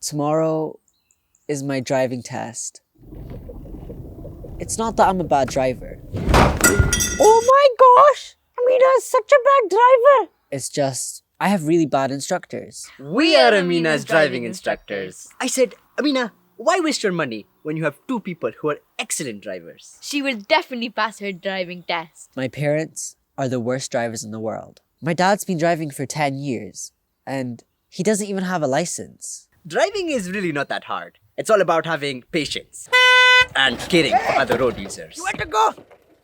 Tomorrow is my driving test. It's not that I'm a bad driver. Oh my gosh! Amina is such a bad driver! It's just, I have really bad instructors. We are Amina's driving instructors. I said, Amina, why waste your money when you have two people who are excellent drivers? She will definitely pass her driving test. My parents are the worst drivers in the world. My dad's been driving for 10 years, and he doesn't even have a license. Driving is really not that hard. It's all about having patience and caring for other road users. You want to go?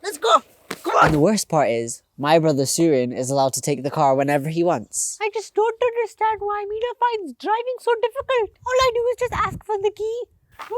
Let's go! Come on! And the worst part is, my brother Surin is allowed to take the car whenever he wants. I just don't understand why Amina finds driving so difficult. All I do is just ask for the key. Woo!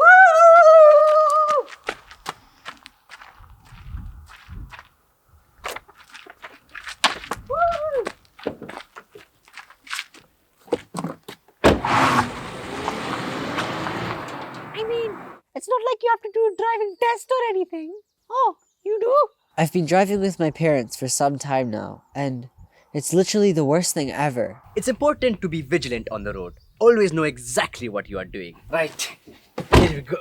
I mean, it's not like you have to do a driving test or anything. Oh, you do? I've been driving with my parents for some time now, and it's literally the worst thing ever. It's important to be vigilant on the road. Always know exactly what you are doing. Right, here we go.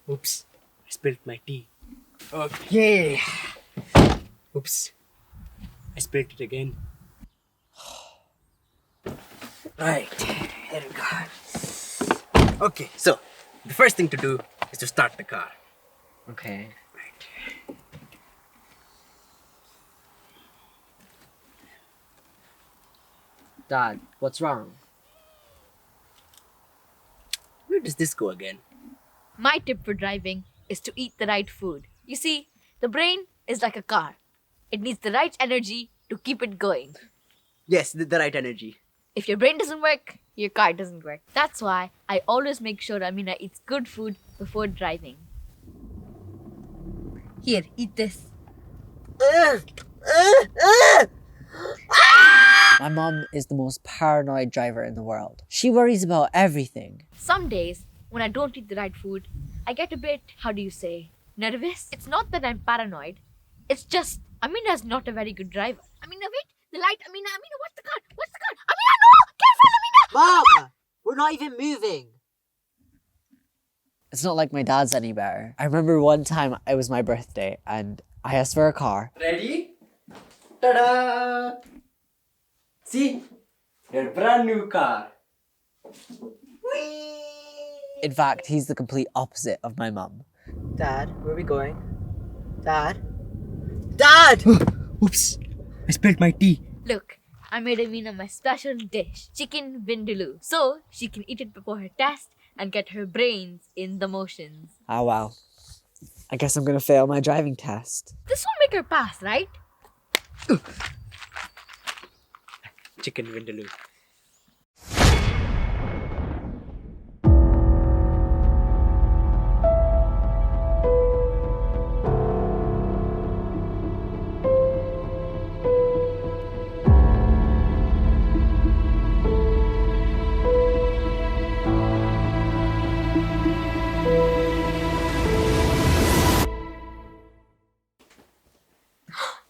Oops, I spilled my tea. Okay. Oops, I spilled it again. Right, here we go. Okay, so the first thing to do is to start the car. Okay. Right. Dad, what's wrong? Where does this go again? My tip for driving is to eat the right food. You see, the brain is like a car. It needs the right energy to keep it going. Yes, the right energy. If your brain doesn't work, your car doesn't work. That's why I always make sure Amina eats good food before driving. Here, eat this. My mom is the most paranoid driver in the world. She worries about everything. Some days, when I don't eat the right food, I get a bit, how do you say, nervous. It's not that I'm paranoid. It's just, Amina is not a very good driver. Amina, wait. The light, Amina, what's the car? What's the car? Amina, no! Careful, Amina! Mom! We're not even moving. It's not like my dad's any better. I remember one time it was my birthday and I asked for a car. Ready? Ta-da! See? Your brand new car. Whee! In fact, he's the complete opposite of my mum. Dad, where are we going? Dad? Dad! Oops, I spilled my tea. Look, I made Amina my special dish, chicken vindaloo, so she can eat it before her test and get her brains in the motions. Ah, wow. I guess I'm gonna fail my driving test. This will make her pass, right? Chicken vindaloo.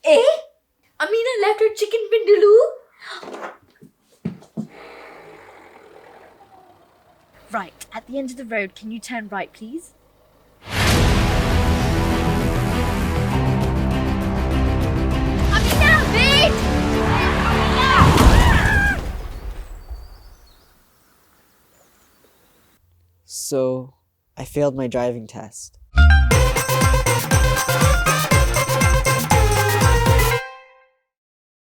Eh? Amina left her chicken vindaloo? Right, at the end of the road, can you turn right, please? Amina, wait! Amina! So, I failed my driving test.